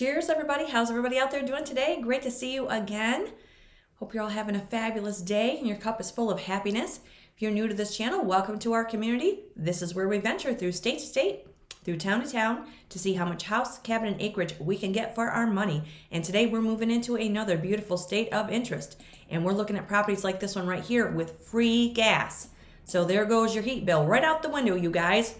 Cheers, everybody. How's everybody out there doing today? Great to see you again. Hope you're all having a fabulous day and your cup is full of happiness. If you're new to this channel, welcome to our community. This is where we venture through state to state, through town to town, to see how much house, cabin, and acreage we can get for our money. And today we're moving into another beautiful state of interest. And we're looking at properties like this one right here with free gas. So there goes your heat bill right out the window, you guys.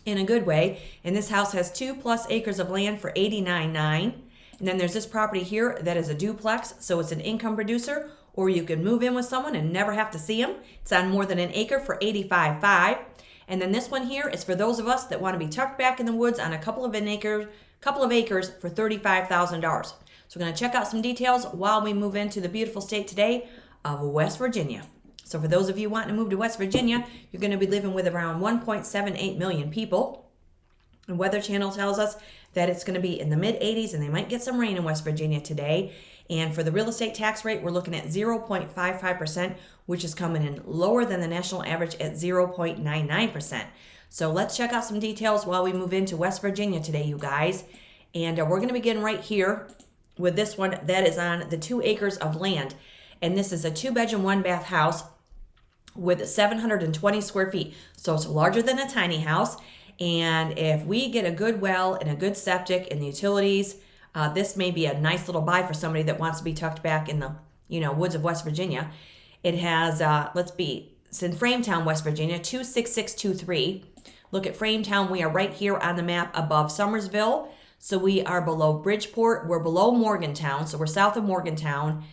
In a good way. And this house has 2+ acres of land for $89,900. And then there's this property here that is a duplex, so it's an income producer, or you can move in with someone and never have to see them. It's on more than an acre for $85,500. And then this one here is for those of us that want to be tucked back in the woods on a couple of acres for $35,000. So we're going to check out some details while we move into the beautiful state today of West Virginia. So for those of you wanting to move to West Virginia, you're going to be living with around 1.78 million people. And Weather Channel tells us that it's going to be in the mid-80s and they might get some rain in West Virginia today. And for the real estate tax rate, we're looking at 0.55%, which is coming in lower than the national average at 0.99%. So let's check out some details while we move into West Virginia today, you guys. And we're going to begin right here with this one that is on the 2 acres of land. And this is a 2-bedroom, 1-bath house with 720 square feet. So it's larger than a tiny house. And if we get a good well and a good septic and the utilities, this may be a nice little buy for somebody that wants to be tucked back in the, woods of West Virginia. It has, it's in Frametown, West Virginia, 26623. Look at Frametown. We are right here on the map above Summersville. So we are below Bridgeport. We're below Morgantown. So we're south of Morgantown.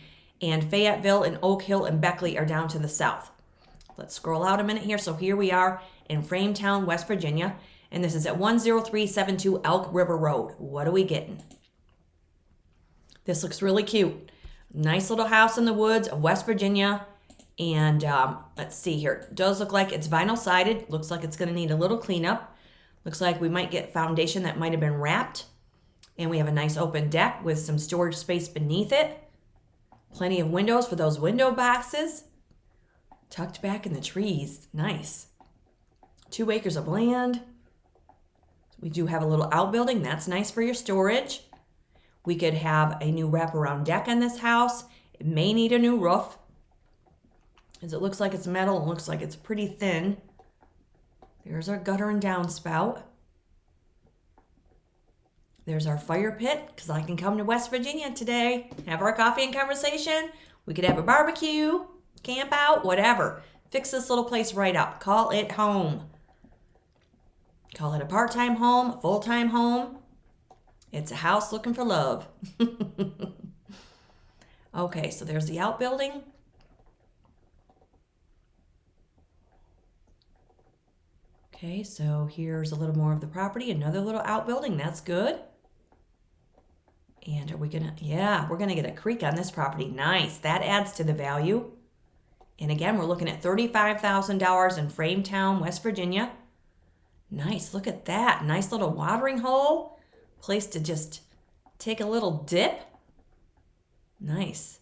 And Fayetteville and Oak Hill and Beckley are down to the south. Let's scroll out a minute here. So here we are in Frametown, West Virginia. And this is at 10372 Elk River Road. What are we getting? This looks really cute. Nice little house in the woods of West Virginia. And let's see here. It does look like it's vinyl sided. Looks like it's going to need a little cleanup. Looks like we might get foundation that might have been wrapped. And we have a nice open deck with some storage space beneath it. Plenty of windows for those window boxes. Tucked back in the trees. Nice. 2 acres of land. We do have a little outbuilding. That's nice for your storage. We could have a new wraparound deck on this house. It may need a new roof, as it looks like it's metal. It looks like it's pretty thin. There's our gutter and downspout. There's our fire pit, because I can come to West Virginia today, have our coffee and conversation. We could have a barbecue, camp out, whatever. Fix this little place right up. Call it home. Call it a part-time home, a full-time home. It's a house looking for love. Okay, so there's the outbuilding. Okay, so here's a little more of the property. Another little outbuilding. That's good. And are we gonna, we're gonna get a creek on this property. Nice. That adds to the value. And again, we're looking at $35,000 in Frametown, West Virginia. Nice. Look at that. Nice little watering hole. Place to just take a little dip. Nice.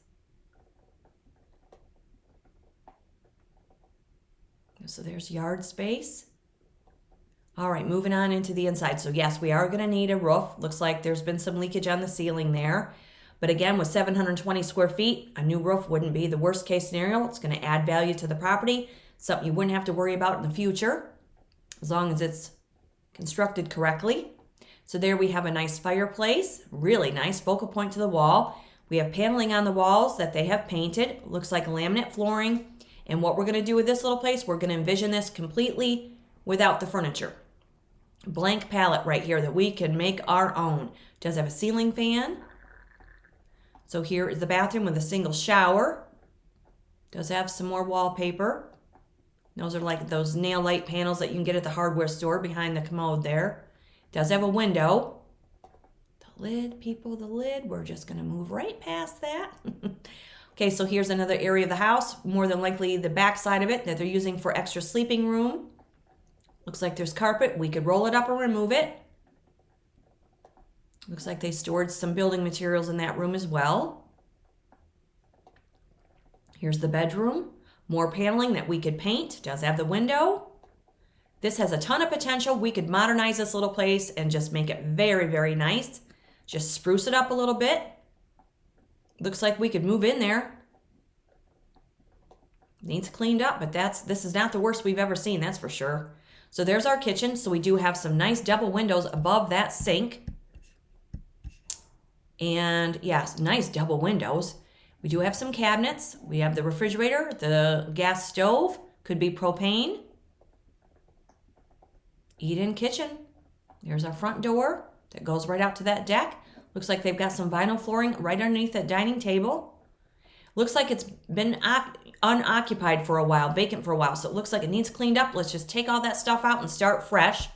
So there's yard space. All right, moving on into the inside. So yes, we are going to need a roof. Looks like there's been some leakage on the ceiling there. But again, with 720 square feet, a new roof wouldn't be the worst case scenario. It's going to add value to the property. Something you wouldn't have to worry about in the future, as long as it's constructed correctly. So there we have a nice fireplace. Really nice focal point to the wall. We have paneling on the walls that they have painted. Looks like laminate flooring. And what we're going to do with this little place, we're going to envision this completely without the furniture. Blank palette right here that we can make our own. Does have a ceiling fan. So here is the bathroom with a single shower. Does have some more wallpaper. Those are like those nail light panels that you can get at the hardware store behind the commode there. Does have a window. The lid, people, the lid. We're just going to move right past that. Okay, so here's another area of the house. More than likely the back side of it that they're using for extra sleeping room. Looks like there's carpet. We could roll it up or remove it. Looks like they stored some building materials in that room as well. Here's the bedroom. More paneling that we could paint. Does have the window. This has a ton of potential. We could modernize this little place and just make it very, very nice. Just spruce it up a little bit. Looks like we could move in there. Needs cleaned up, but this is not the worst we've ever seen, that's for sure. So there's our kitchen. So we do have some nice double windows above that sink. And yes, nice double windows. We do have some cabinets. We have the refrigerator, the gas stove, could be propane. Eat-in kitchen. There's our front door that goes right out to that deck. Looks like they've got some vinyl flooring right underneath that dining table. Looks like it's been unoccupied for a while, vacant for a while. So it looks like it needs cleaned up. Let's just take all that stuff out and start fresh.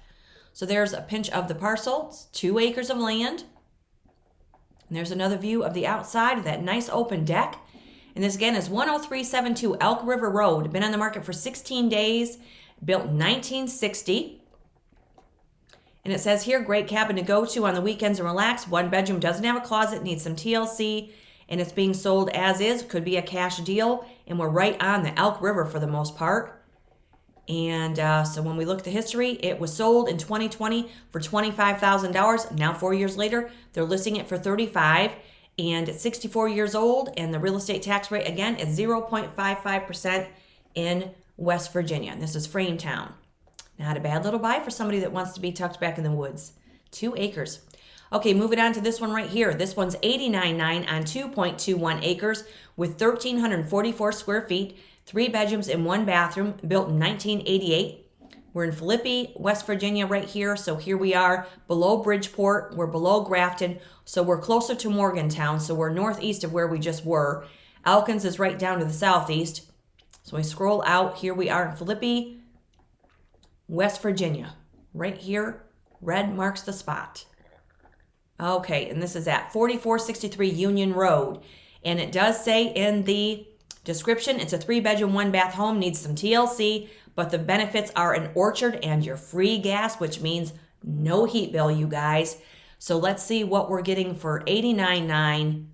So there's a pinch of the parcel. It's 2 acres of land. And there's another view of the outside of that nice open deck. And this again is 10372 Elk River Road. Been on the market for 16 days. Built in 1960. And it says here, great cabin to go to on the weekends and relax. 1 bedroom, doesn't have a closet, needs some TLC. And it's being sold as is. Could be a cash deal. And we're right on the Elk River for the most part. And so when we look at the history, it was sold in 2020 for $25,000. Now 4 years later, they're listing it for $35,000. And it's 64 years old. And the real estate tax rate, again, is 0.55% in West Virginia. And this is Frametown. Not a bad little buy for somebody that wants to be tucked back in the woods. 2 acres. Okay, moving on to this one right here. This one's $89,900 on 2.21 acres with 1,344 square feet, 3 bedrooms and 1 bathroom, built in 1988. We're in Philippi, West Virginia right here. So here we are below Bridgeport. We're below Grafton. So we're closer to Morgantown. So we're northeast of where we just were. Elkins is right down to the southeast. So we scroll out. Here we are in Philippi, West Virginia. Right here, red marks the spot. Okay, and this is at 4463 Union Road. And it does say in the description, it's a 3-bedroom, 1-bath home, needs some TLC, but the benefits are an orchard and your free gas, which means no heat bill, you guys. So let's see what we're getting for $89,900.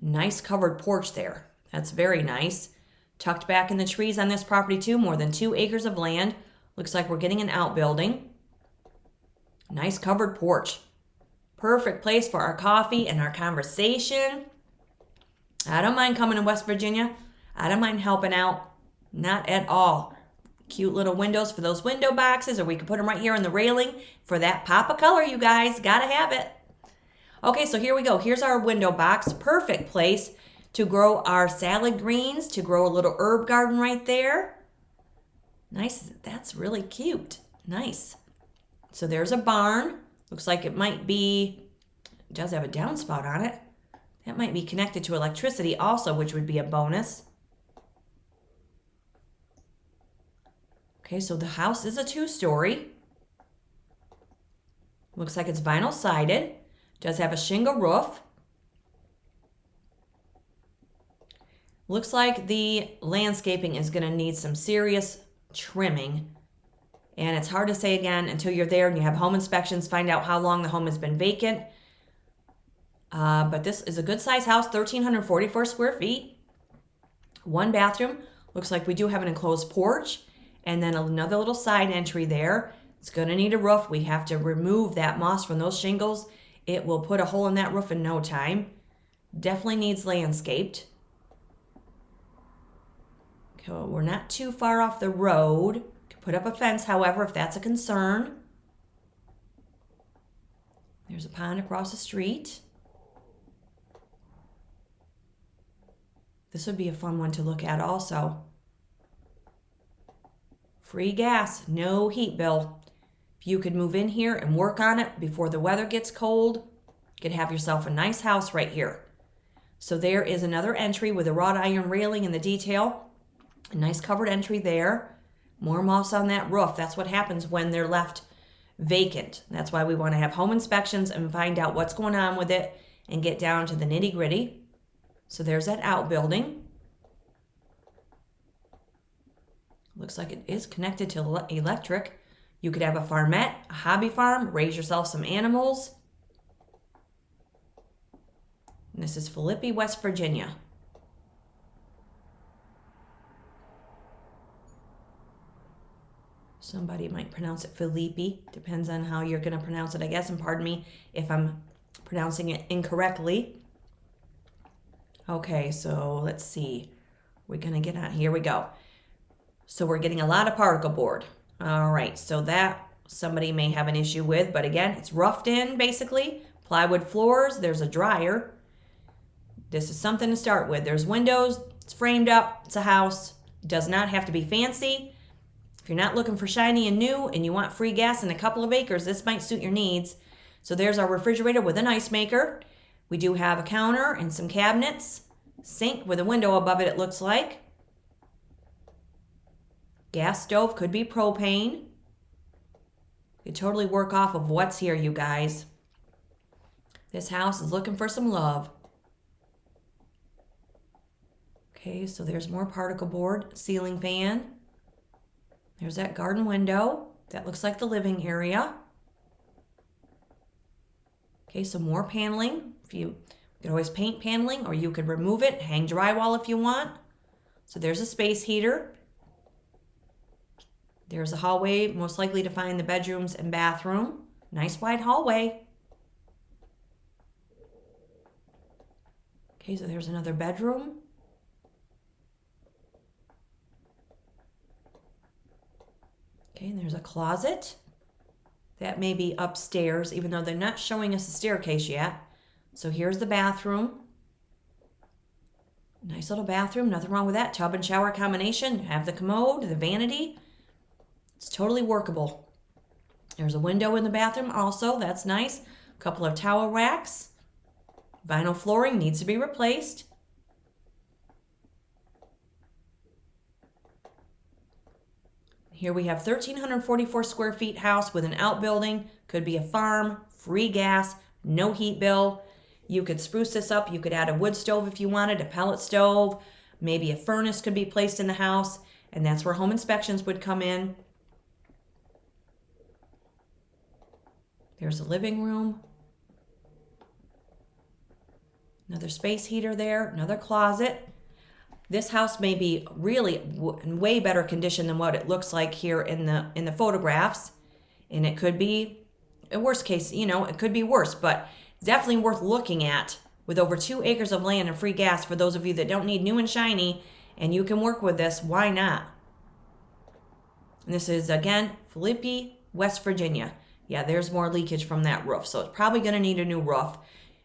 Nice covered porch there. That's very nice. Tucked back in the trees on this property too, more than 2 acres of land. Looks like we're getting an outbuilding. Nice covered porch. Perfect place for our coffee and our conversation. I don't mind coming to West Virginia. I don't mind helping out. Not at all. Cute little windows for those window boxes, or we could put them right here in the railing for that pop of color, you guys. Gotta have it. Okay, so here we go. Here's our window box. Perfect place to grow our salad greens, to grow a little herb garden right there. Nice. That's really cute. Nice. So there's a barn. Looks like it might be, it does have a downspout on it. That might be connected to electricity also, which would be a bonus. Okay, so the house is a 2-story. Looks like it's vinyl sided. Does have a shingle roof. Looks like the landscaping is going to need some serious trimming. And it's hard to say again until you're there and you have home inspections, find out how long the home has been vacant. But this is a good size house, 1,344 square feet. 1 bathroom. Looks like we do have an enclosed porch. And then another little side entry there. It's going to need a roof. We have to remove that moss from those shingles. It will put a hole in that roof in no time. Definitely needs landscaped. Okay, well, we're not too far off the road. Could put up a fence, however, if that's a concern. There's a pond across the street. This would be a fun one to look at also. Free gas, no heat bill. If you could move in here and work on it before the weather gets cold, you could have yourself a nice house right here. So there is another entry with a wrought iron railing in the detail. A nice covered entry there. More moss on that roof. That's what happens when they're left vacant. That's why we want to have home inspections and find out what's going on with it and get down to the nitty gritty. So there's that outbuilding. Looks like it is connected to electric. You could have a farmette, a hobby farm, raise yourself some animals. And this is Philippi, West Virginia. Somebody might pronounce it Philippi. Depends on how you're going to pronounce it, I guess. And pardon me if I'm pronouncing it incorrectly. Okay, so let's see. We're going to get on. Here we go. So we're getting a lot of particle board. All right, so that somebody may have an issue with. But again, it's roughed in, basically. Plywood floors. There's a dryer. This is something to start with. There's windows. It's framed up. It's a house. It does not have to be fancy. If you're not looking for shiny and new and you want free gas and a couple of acres, this might suit your needs. So there's our refrigerator with an ice maker. We do have a counter and some cabinets. Sink with a window above it, it looks like. Gas stove, could be propane. You totally work off of what's here, you guys. This house is looking for some love. Okay, so there's more particle board, ceiling fan. There's that garden window. That looks like the living area. Okay, so more paneling. You could always paint paneling, or you could remove it, hang drywall if you want. So there's a space heater. There's a hallway, most likely to find the bedrooms and bathroom. Nice wide hallway. Okay, so there's another bedroom. Okay, and there's a closet. That may be upstairs, even though they're not showing us the staircase yet. So here's the bathroom. Nice little bathroom, nothing wrong with that. Tub and shower combination. Have the commode, the vanity. It's totally workable. There's a window in the bathroom also, that's nice. A couple of towel racks. Vinyl flooring needs to be replaced. Here we have 1,344 square feet house with an outbuilding. Could be a farm, free gas, no heat bill. You could spruce this up. You could add a wood stove if you wanted, a pellet stove. Maybe a furnace could be placed in the house, and that's where home inspections would come in. There's a living room. Another space heater there, another closet. This house may be really in way better condition than what it looks like here in the photographs. And it could be a worst case, it could be worse, but definitely worth looking at with over 2 acres of land and free gas for those of you that don't need new and shiny and you can work with this. Why not? And this is, again, Philippi, West Virginia. Yeah, there's more leakage from that roof, so it's probably going to need a new roof.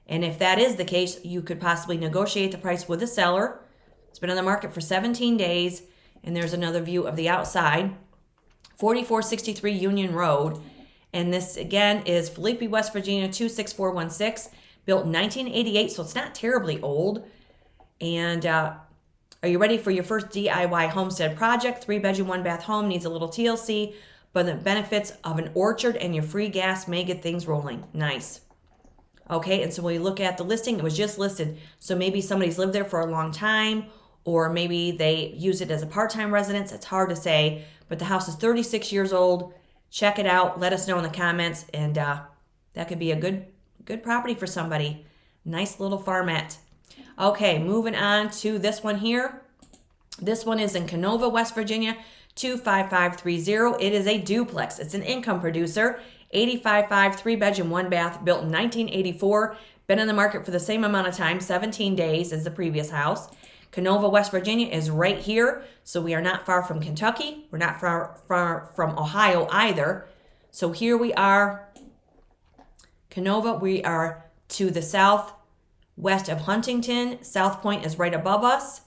And if that is the case, you could possibly negotiate the price with the seller. It's been on the market for 17 days, and there's another view of the outside. 4463 Union Road. And this, again, is Philippi, West Virginia, 26416, built in 1988, so it's not terribly old. And are you ready for your first DIY homestead project? 3-bedroom, 1-bath home, needs a little TLC, but the benefits of an orchard and your free gas may get things rolling. Nice. Okay, and so when we look at the listing, it was just listed. So maybe somebody's lived there for a long time, or maybe they use it as a part-time residence. It's hard to say, but the house is 36 years old. Check it out. Let us know in the comments, and that could be a good property for somebody. Nice little farmette. Okay, moving on to this one here. This one is in Kenova, West Virginia, 25530. It is a duplex. It's an income producer. 85.5, 3-bedroom, 1-bath, built in 1984. Been on the market for the same amount of time, 17 days as the previous house. Kenova, West Virginia is right here, so we are not far from Kentucky. We're not far from Ohio either. So here we are, Kenova. We are to the southwest of Huntington. South Point is right above us.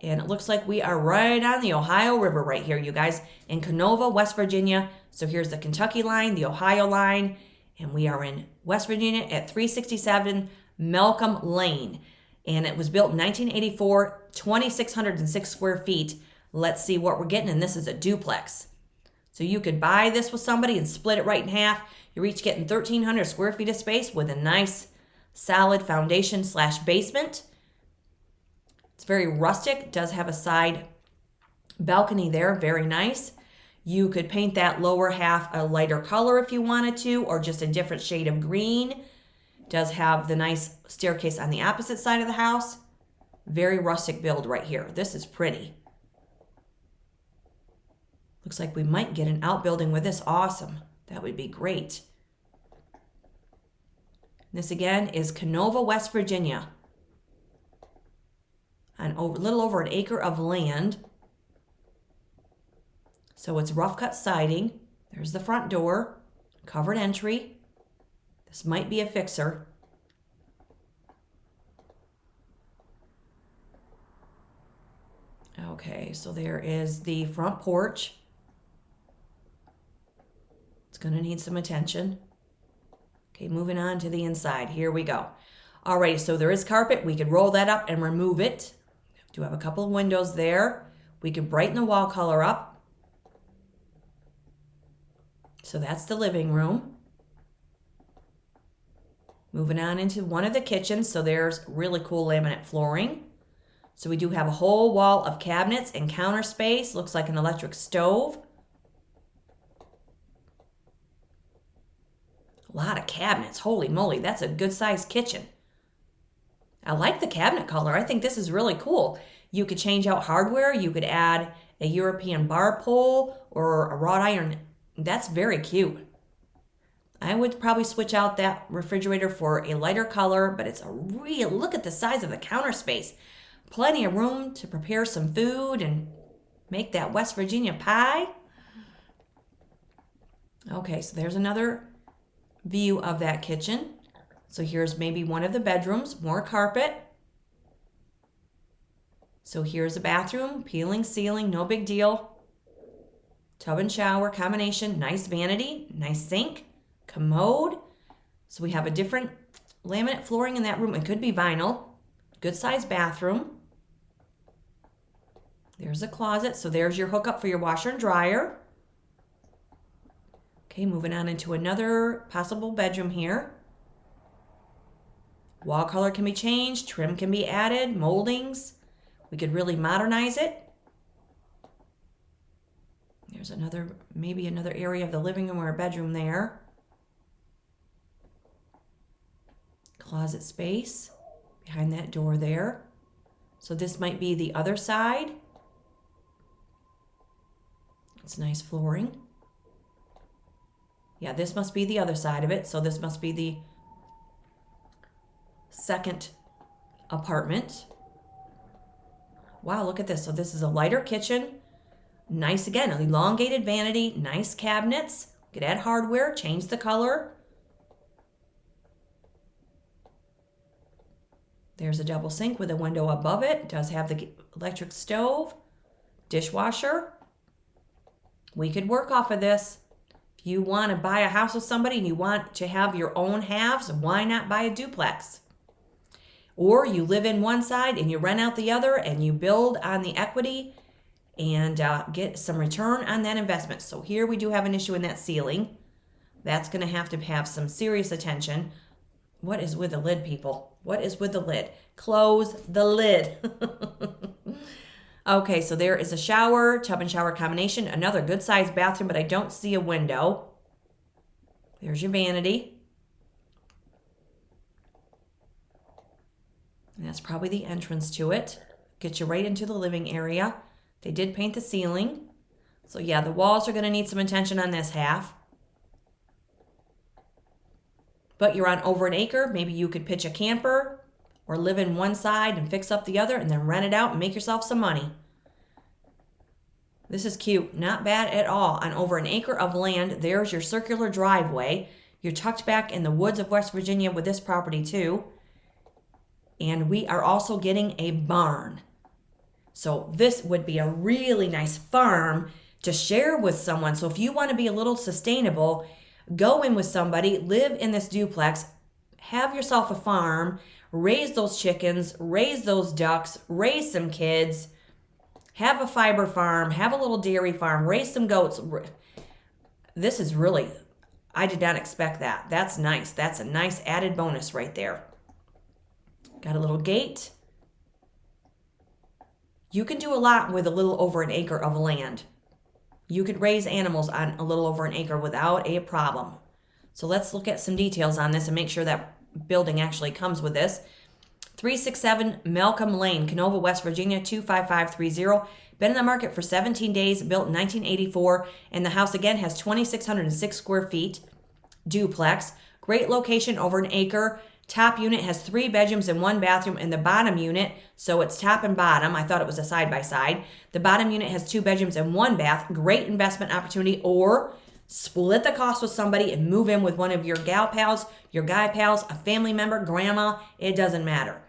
And it looks like we are right on the Ohio River right here, you guys, in Kenova, West Virginia. So here's the Kentucky line, the Ohio line, and we are in West Virginia at 367 Malcolm Lane. And it was built in 1984, 2,606 square feet. Let's see what we're getting, and this is a duplex. So you could buy this with somebody and split it right in half. You're each getting 1,300 square feet of space with a nice, solid foundation/basement. It's very rustic. It does have a side balcony there, very nice. You could paint that lower half a lighter color if you wanted to, or just a different shade of green. Does have the nice staircase on the opposite side of the house. Very rustic build right here. This is pretty. Looks like we might get an outbuilding with this. Awesome. That would be great. This again is Kenova, West Virginia. On a little over an acre of land. So it's rough cut siding. There's the front door, covered entry. This might be a fixer. Okay, so there is the front porch. It's going to need some attention. Okay, moving on to the inside. Here we go. All right, so there is carpet. We could roll that up and remove it. Do have a couple of windows there. We could brighten the wall color up. So that's the living room. Moving on into one of the kitchens. So there's really cool laminate flooring. So we do have a whole wall of cabinets and counter space. Looks like an electric stove. A lot of cabinets. Holy moly, that's a good sized kitchen. I like the cabinet color. I think this is really cool. You could change out hardware. You could add a European bar pole or a wrought iron. That's very cute. I would probably switch out that refrigerator for a lighter color, but it's a real, look at the size of the counter space. Plenty of room to prepare some food and make that West Virginia pie. Okay, so there's another view of that kitchen. So here's maybe one of the bedrooms, more carpet. So here's a bathroom, peeling ceiling, no big deal. Tub and shower combination, nice vanity, nice sink, commode. So we have a different laminate flooring in that room. It could be vinyl. Good sized bathroom. There's a closet. So there's your hookup for your washer and dryer. Okay, moving on into another possible bedroom here. Wall color can be changed, trim can be added, moldings. We could really modernize it. There's another, maybe another area of the living room or a bedroom there. Closet space behind that door there. So this might be the other side. It's nice flooring. Yeah, this must be the other side of it. So this must be the second apartment. Wow, look at this. So this is a lighter kitchen. Nice again, an elongated vanity, nice cabinets. You could add hardware, change the color. There's a double sink with a window above it. It does have the electric stove, dishwasher. We could work off of this. If you want to buy a house with somebody and you want to have your own halves, why not buy a duplex? Or you live in one side and you rent out the other and you build on the equity and get some return on that investment. So here we do have an issue in that ceiling. That's going to have some serious attention. What is with the lid, people? What is with the lid? Close the lid. Okay, so there is a shower, tub and shower combination, another good sized bathroom, but I don't see a window. There's your vanity. And that's probably the entrance to it. Get you right into the living area. They did paint the ceiling. So yeah, the walls are going to need some attention on this half. But you're on over an acre. Maybe you could pitch a camper or live in one side and fix up the other and then rent it out and make yourself some money. This is cute. Not bad at all. On over an acre of land, there's your circular driveway. You're tucked back in the woods of West Virginia with this property too. And we are also getting a barn. So this would be a really nice farm to share with someone. So if you want to be a little sustainable, go in with somebody, live in this duplex, have yourself a farm, raise those chickens, raise those ducks, raise some kids, have a fiber farm, have a little dairy farm, raise some goats. This is really, I did not expect that. That's nice. That's a nice added bonus right there. Got a little gate. You can do a lot with a little over an acre of land. You could raise animals on a little over an acre without a problem. So let's look at some details on this and make sure that building actually comes with this. 367 Malcolm Lane, Kenova, West Virginia, 25530. Been in the market for 17 days, built in 1984, and the house again has 2,606 square feet. Duplex, great location, over an acre. Top unit has 3 bedrooms and 1 bathroom, and the bottom unit, so it's top and bottom. I thought it was a side by side. The bottom unit has 2 bedrooms and 1 bath. Great investment opportunity, or split the cost with somebody and move in with one of your gal pals, your guy pals, a family member, grandma. It doesn't matter.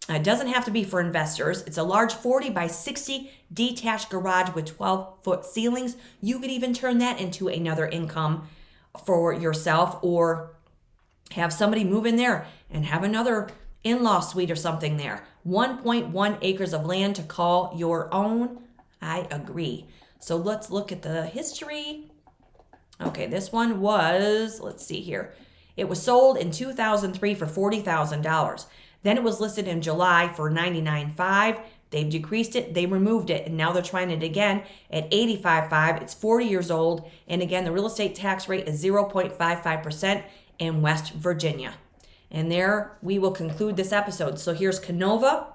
It doesn't have to be for investors. It's a large 40 by 60 detached garage with 12-foot ceilings. You could even turn that into another income for yourself, or have somebody move in there and have another in-law suite or something there. 1.1 acres of land to call your own. I agree. So let's look at the history. Okay, this one was, let's see here. It was sold in 2003 for $40,000. Then it was listed in July for $99,500. They've decreased it, they removed it, and now they're trying it again at $85,500. It's 40 years old, and again, the real estate tax rate is 0.55% in West Virginia. And there we will conclude this episode. So here's Kenova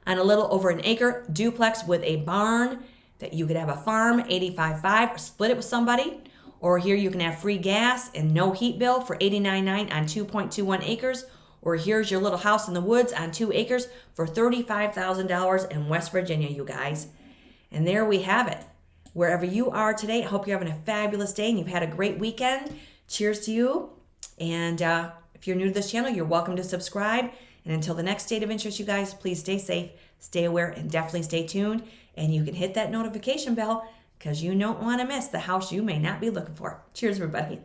on a little over an acre, duplex with a barn that you could have a farm, $85,500, or split it with somebody. Or here you can have free gas and no heat bill for $89,900 on 2.21 acres. Or here's your little house in the woods on 2 acres for $35,000 in West Virginia, you guys. And there we have it. Wherever you are today, I hope you're having a fabulous day and you've had a great weekend. Cheers to you. And if you're new to this channel, you're welcome to subscribe. And until the next state of interest, you guys, please stay safe, stay aware, and definitely stay tuned. And you can hit that notification bell because you don't want to miss the house you may not be looking for. Cheers, everybody.